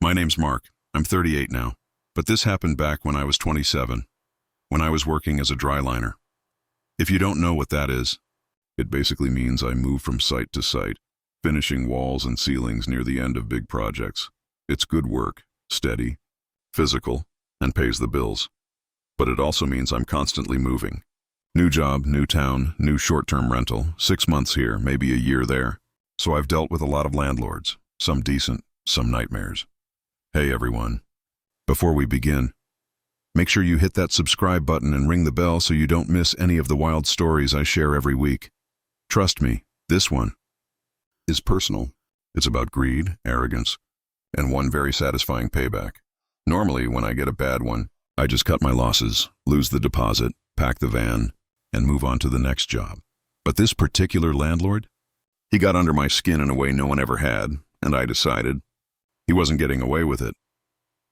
My name's Mark. I'm 38 now, but this happened back when I was 27, when I was working as a dry liner. If you don't know what that is, it basically means I move from site to site, finishing walls and ceilings near the end of big projects. It's good work, steady, physical, and pays the bills. But it also means I'm constantly moving. New job, new town, new short-term rental, 6 months here, maybe a year there. So I've dealt with a lot of landlords, some decent, some nightmares. Hey everyone. Before we begin, make sure you hit that subscribe button and ring the bell so you don't miss any of the wild stories I share every week. Trust me, this one is personal. It's about greed, arrogance, and one very satisfying payback. Normally, when I get a bad one, I just cut my losses, lose the deposit, pack the van, and move on to the next job. But this particular landlord, he got under my skin in a way no one ever had, and I decided he wasn't getting away with it.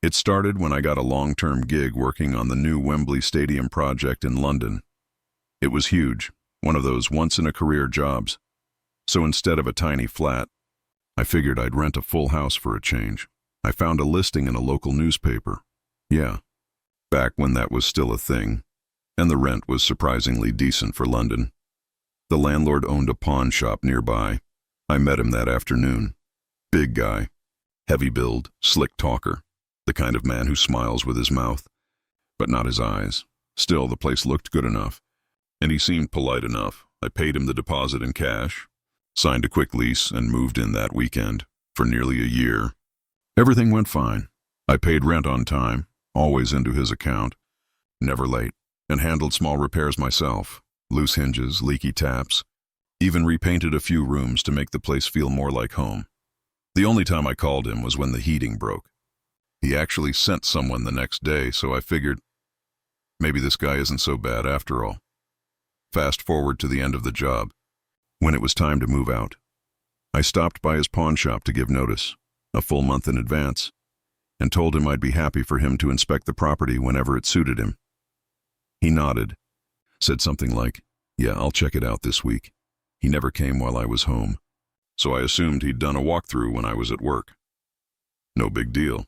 It started when I got a long-term gig working on the new Wembley Stadium project in London. It was huge, one of those once-in-a-career jobs. So instead of a tiny flat, I figured I'd rent a full house for a change. I found a listing in a local newspaper. Yeah, back when that was still a thing, and the rent was surprisingly decent for London. The landlord owned a pawn shop nearby. I met him that afternoon. Big guy, heavy build, slick talker, the kind of man who smiles with his mouth, but not his eyes. Still, the place looked good enough, and he seemed polite enough. I paid him the deposit in cash, signed a quick lease, and moved in that weekend for nearly a year. Everything went fine. I paid rent on time, always into his account, never late, and handled small repairs myself, loose hinges, leaky taps, even repainted a few rooms to make the place feel more like home. The only time I called him was when the heating broke. He actually sent someone the next day, so I figured maybe this guy isn't so bad after all. Fast forward to the end of the job. When it was time to move out, I stopped by his pawn shop to give notice, a full month in advance, and told him I'd be happy for him to inspect the property whenever it suited him. He nodded, said something like, "Yeah, I'll check it out this week." He never came while I was home, so I assumed he'd done a walkthrough when I was at work. No big deal.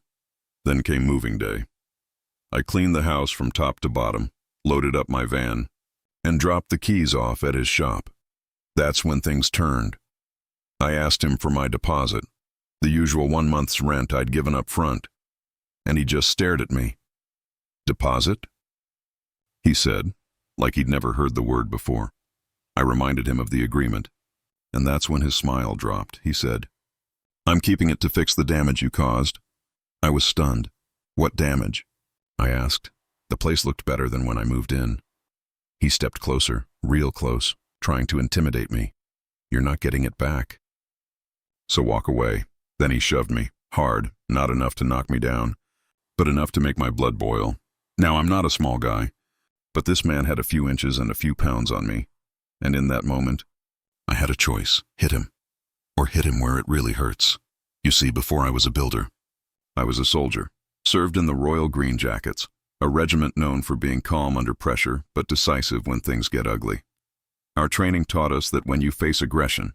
Then came moving day. I cleaned the house from top to bottom, loaded up my van, and dropped the keys off at his shop. That's when things turned. I asked him for my deposit, the usual 1 month's rent I'd given up front, and he just stared at me. "Deposit?" he said, like he'd never heard the word before. I reminded him of the agreement, and that's when his smile dropped. He said, "I'm keeping it to fix the damage you caused." I was stunned. "What damage?" I asked. The place looked better than when I moved in. He stepped closer, real close, trying to intimidate me. "You're not getting it back. So walk away." Then he shoved me, hard, not enough to knock me down, but enough to make my blood boil. Now, I'm not a small guy, but this man had a few inches and a few pounds on me, and in that moment, I had a choice: hit him, or hit him where it really hurts. You see, before I was a builder, I was a soldier, served in the Royal Green Jackets, a regiment known for being calm under pressure, but decisive when things get ugly. Our training taught us that when you face aggression,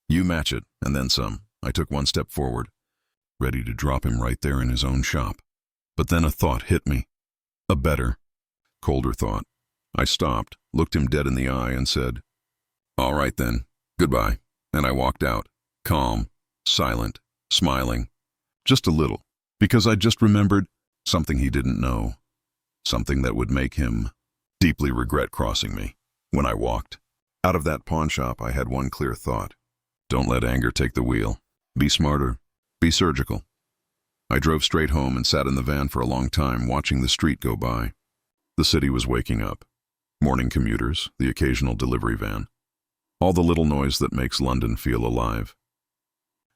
you match it, and then some. I took one step forward, ready to drop him right there in his own shop. But then a thought hit me. A better, colder thought. I stopped, looked him dead in the eye, and said, "All right then, goodbye." And I walked out, calm, silent, smiling, just a little, because I just remembered something he didn't know, something that would make him deeply regret crossing me. When I walked out of that pawn shop, I had one clear thought: don't let anger take the wheel. Be smarter. Be surgical. I drove straight home and sat in the van for a long time, watching the street go by. The city was waking up. Morning commuters, the occasional delivery van. All the little noise that makes London feel alive.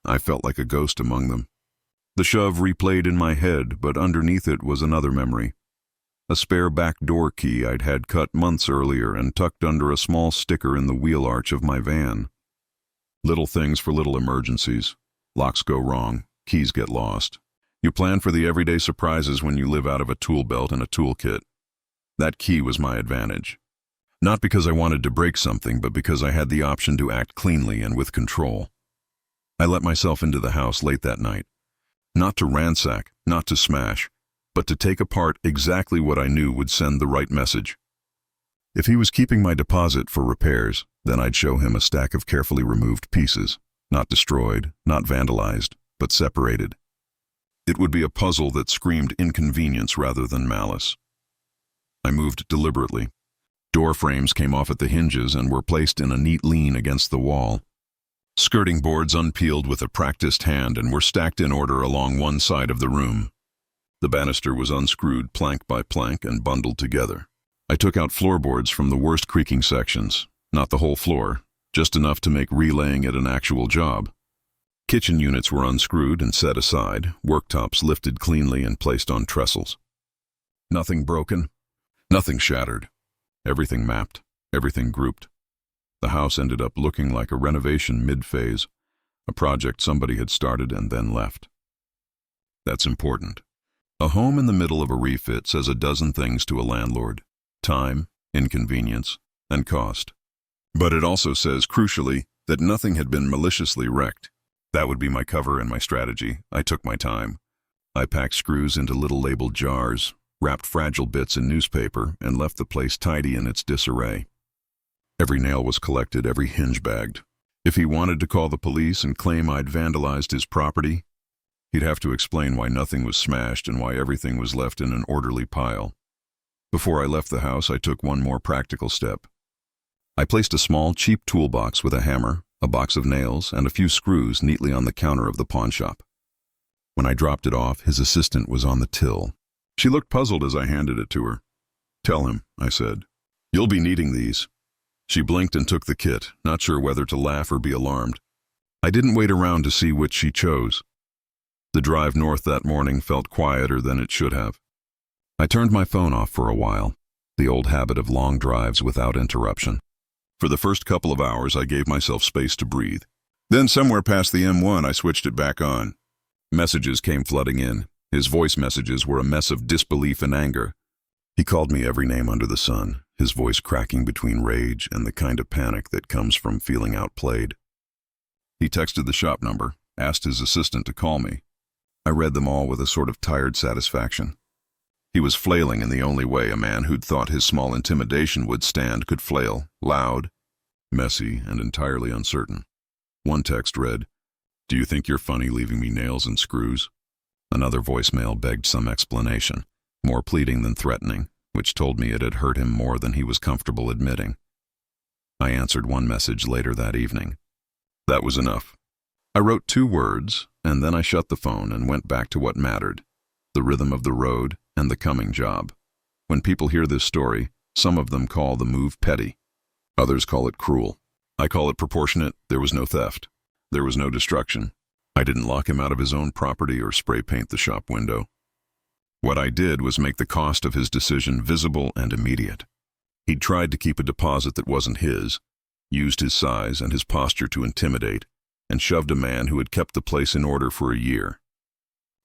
I felt like a ghost among them. The shove replayed in my head, but underneath it was another memory. A spare back door key I'd had cut months earlier and tucked under a small sticker in the wheel arch of my van. Little things for little emergencies. Locks go wrong, keys get lost. You plan for the everyday surprises when you live out of a tool belt and a toolkit. That key was my advantage. Not because I wanted to break something, but because I had the option to act cleanly and with control. I let myself into the house late that night, Not to ransack, not to smash, but to take apart exactly what I knew would send the right message. If he was keeping my deposit for repairs, then I'd show him a stack of carefully removed pieces, not destroyed, not vandalized, but separated. It would be a puzzle that screamed inconvenience rather than malice. I moved deliberately. Door frames came off at the hinges and were placed in a neat lean against the wall. Skirting boards unpeeled with a practiced hand and were stacked in order along one side of the room. The banister was unscrewed plank by plank and bundled together. I took out floorboards from the worst creaking sections, not the whole floor, just enough to make relaying it an actual job. Kitchen units were unscrewed and set aside, worktops lifted cleanly and placed on trestles. Nothing broken, nothing shattered. Everything mapped, everything grouped. The house ended up looking like a renovation mid-phase, a project somebody had started and then left. That's important. A home in the middle of a refit says a dozen things to a landlord: time, inconvenience, and cost. But it also says, crucially, that nothing had been maliciously wrecked. That would be my cover and my strategy. I took my time. I packed screws into little labeled jars, wrapped fragile bits in newspaper, and left the place tidy in its disarray. Every nail was collected, every hinge bagged. If he wanted to call the police and claim I'd vandalized his property, he'd have to explain why nothing was smashed and why everything was left in an orderly pile. Before I left the house, I took one more practical step. I placed a small, cheap toolbox with a hammer, a box of nails, and a few screws neatly on the counter of the pawn shop. When I dropped it off, his assistant was on the till. She looked puzzled as I handed it to her. "Tell him," I said. "You'll be needing these." She blinked and took the kit, not sure whether to laugh or be alarmed. I didn't wait around to see which she chose. The drive north that morning felt quieter than it should have. I turned my phone off for a while, the old habit of long drives without interruption. For the first couple of hours, I gave myself space to breathe. Then somewhere past the M1, I switched it back on. Messages came flooding in. His voice messages were a mess of disbelief and anger. He called me every name under the sun, his voice cracking between rage and the kind of panic that comes from feeling outplayed. He texted the shop number, asked his assistant to call me. I read them all with a sort of tired satisfaction. He was flailing in the only way a man who'd thought his small intimidation would stand could flail, loud, messy, and entirely uncertain. One text read, "Do you think you're funny leaving me nails and screws?" Another voicemail begged some explanation, more pleading than threatening, which told me it had hurt him more than he was comfortable admitting. I answered one message later that evening. That was enough. I wrote 2 words, and then I shut the phone and went back to what mattered: the rhythm of the road and the coming job. When people hear this story, some of them call the move petty. Others call it cruel. I call it proportionate. There was no theft. There was no destruction. I didn't lock him out of his own property or spray paint the shop window. What I did was make the cost of his decision visible and immediate. He'd tried to keep a deposit that wasn't his, used his size and his posture to intimidate, and shoved a man who had kept the place in order for a year.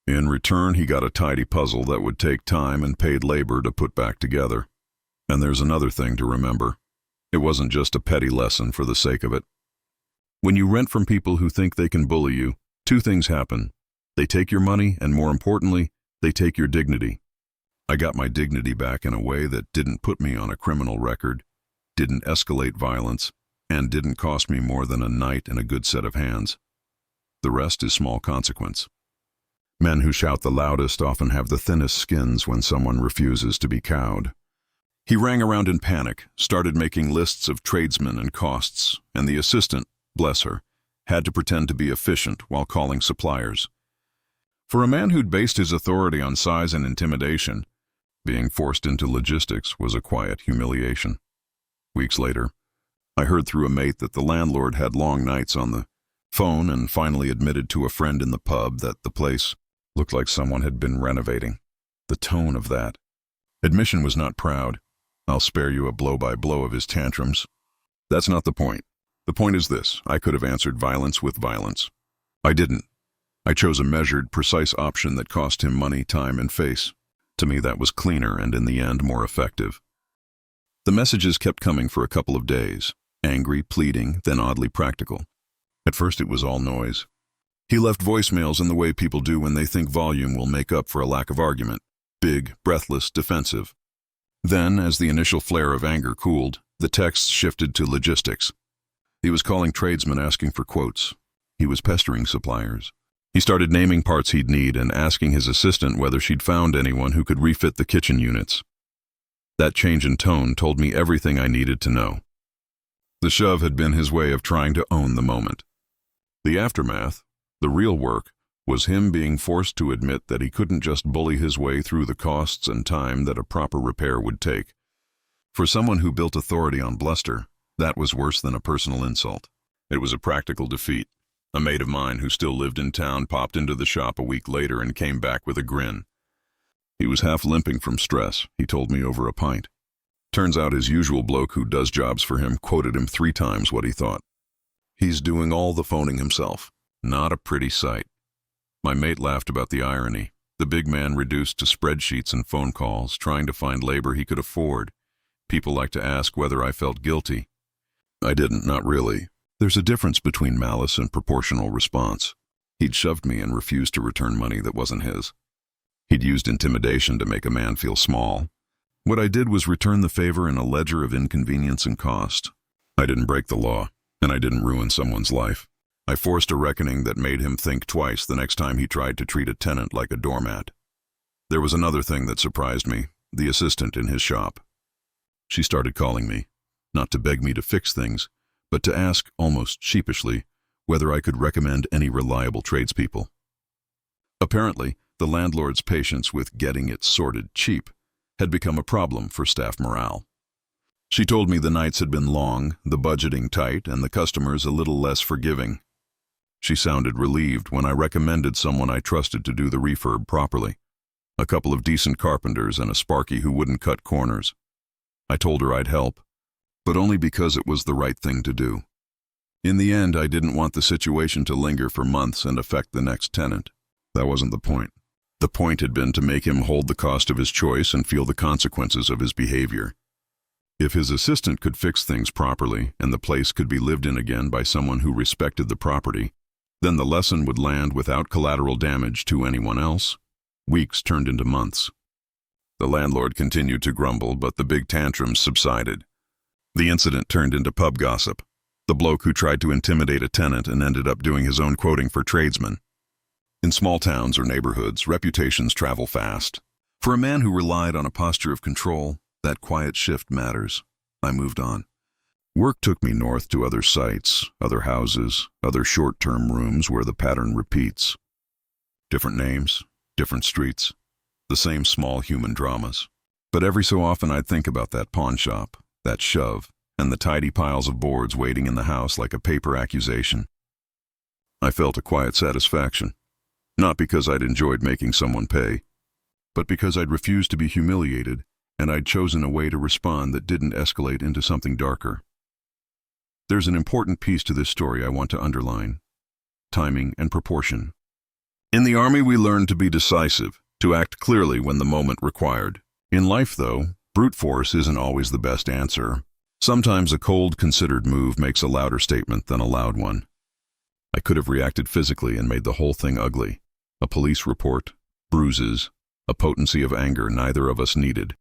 In return, he got a tidy puzzle that would take time and paid labor to put back together. And there's another thing to remember. It wasn't just a petty lesson for the sake of it. When you rent from people who think they can bully you, 2 things happen. They take your money, and more importantly, they take your dignity. I got my dignity back in a way that didn't put me on a criminal record, didn't escalate violence, and didn't cost me more than a night and a good set of hands. The rest is small consequence. Men who shout the loudest often have the thinnest skins when someone refuses to be cowed. He rang around in panic, started making lists of tradesmen and costs, and the assistant, bless her, had to pretend to be efficient while calling suppliers. For a man who'd based his authority on size and intimidation, being forced into logistics was a quiet humiliation. Weeks later, I heard through a mate that the landlord had long nights on the phone and finally admitted to a friend in the pub that the place looked like someone had been renovating. The tone of that admission was not proud. I'll spare you a blow-by-blow of his tantrums. That's not the point. The point is this: I could have answered violence with violence. I didn't. I chose a measured, precise option that cost him money, time, and face. To me, that was cleaner and, in the end, more effective. The messages kept coming for a couple of days, angry, pleading, then oddly practical. At first it was all noise. He left voicemails in the way people do when they think volume will make up for a lack of argument. Big, breathless, defensive. Then, as the initial flare of anger cooled, the texts shifted to logistics. He was calling tradesmen asking for quotes. He was pestering suppliers. He started naming parts he'd need and asking his assistant whether she'd found anyone who could refit the kitchen units. That change in tone told me everything I needed to know. The shove had been his way of trying to own the moment. The aftermath, the real work, was him being forced to admit that he couldn't just bully his way through the costs and time that a proper repair would take. For someone who built authority on bluster, that was worse than a personal insult. It was a practical defeat. A mate of mine who still lived in town popped into the shop a week later and came back with a grin. He was half limping from stress, he told me over a pint. Turns out his usual bloke who does jobs for him quoted him 3 times what he thought. He's doing all the phoning himself. Not a pretty sight. My mate laughed about the irony. The big man reduced to spreadsheets and phone calls, trying to find labor he could afford. People like to ask whether I felt guilty. I didn't, not really. There's a difference between malice and proportional response. He'd shoved me and refused to return money that wasn't his. He'd used intimidation to make a man feel small. What I did was return the favor in a ledger of inconvenience and cost. I didn't break the law, and I didn't ruin someone's life. I forced a reckoning that made him think twice the next time he tried to treat a tenant like a doormat. There was another thing that surprised me, the assistant in his shop. She started calling me, not to beg me to fix things, but to ask, almost sheepishly, whether I could recommend any reliable tradespeople. Apparently, the landlord's patience with getting it sorted cheap had become a problem for staff morale. She told me the nights had been long, the budgeting tight, and the customers a little less forgiving. She sounded relieved when I recommended someone I trusted to do the refurb properly. A couple of decent carpenters and a sparky who wouldn't cut corners. I told her I'd help, but only because it was the right thing to do. In the end, I didn't want the situation to linger for months and affect the next tenant. That wasn't the point. The point had been to make him hold the cost of his choice and feel the consequences of his behavior. If his assistant could fix things properly and the place could be lived in again by someone who respected the property, then the lesson would land without collateral damage to anyone else. Weeks turned into months. The landlord continued to grumble, but the big tantrums subsided. The incident turned into pub gossip. The bloke who tried to intimidate a tenant and ended up doing his own quoting for tradesmen. In small towns or neighborhoods, reputations travel fast. For a man who relied on a posture of control, that quiet shift matters. I moved on. Work took me north to other sites, other houses, other short-term rooms where the pattern repeats. Different names, different streets, the same small human dramas. But every so often I'd think about that pawn shop, that shove, and the tidy piles of boards waiting in the house like a paper accusation. I felt a quiet satisfaction. Not because I'd enjoyed making someone pay, but because I'd refused to be humiliated and I'd chosen a way to respond that didn't escalate into something darker. There's an important piece to this story I want to underline: timing and proportion. In the Army, we learned to be decisive, to act clearly when the moment required. In life, though, brute force isn't always the best answer. Sometimes a cold, considered move makes a louder statement than a loud one. I could have reacted physically and made the whole thing ugly. A police report, bruises, a potency of anger neither of us needed.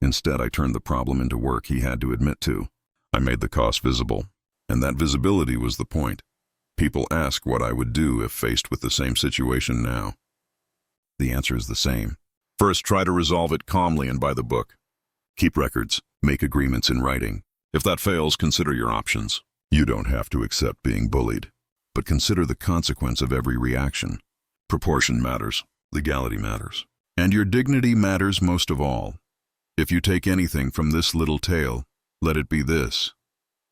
Instead, I turned the problem into work he had to admit to. I made the cost visible, and that visibility was the point. People ask what I would do if faced with the same situation now. The answer is the same. First, try to resolve it calmly and by the book. Keep records, make agreements in writing. If that fails, consider your options. You don't have to accept being bullied, but consider the consequence of every reaction. Proportion matters, legality matters, and your dignity matters most of all. If you take anything from this little tale, let it be this: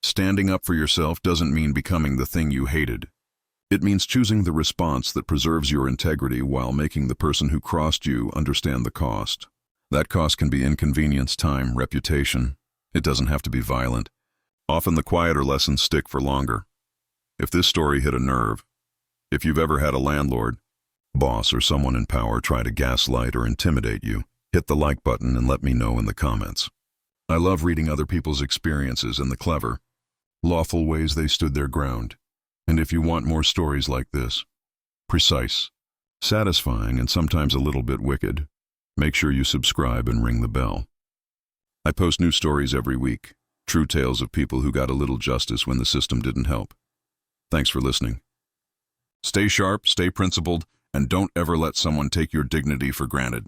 standing up for yourself doesn't mean becoming the thing you hated. It means choosing the response that preserves your integrity while making the person who crossed you understand the cost. That cost can be inconvenience, time, reputation. It doesn't have to be violent. Often the quieter lessons stick for longer. If this story hit a nerve, if you've ever had a landlord, boss, or someone in power try to gaslight or intimidate you, hit the like button and let me know in the comments. I love reading other people's experiences and the clever, lawful ways they stood their ground. And if you want more stories like this, precise, satisfying, and sometimes a little bit wicked. Make sure you subscribe and ring the bell. I post new stories every week, true tales of people who got a little justice when the system didn't help. Thanks for listening. Stay sharp, stay principled, and don't ever let someone take your dignity for granted.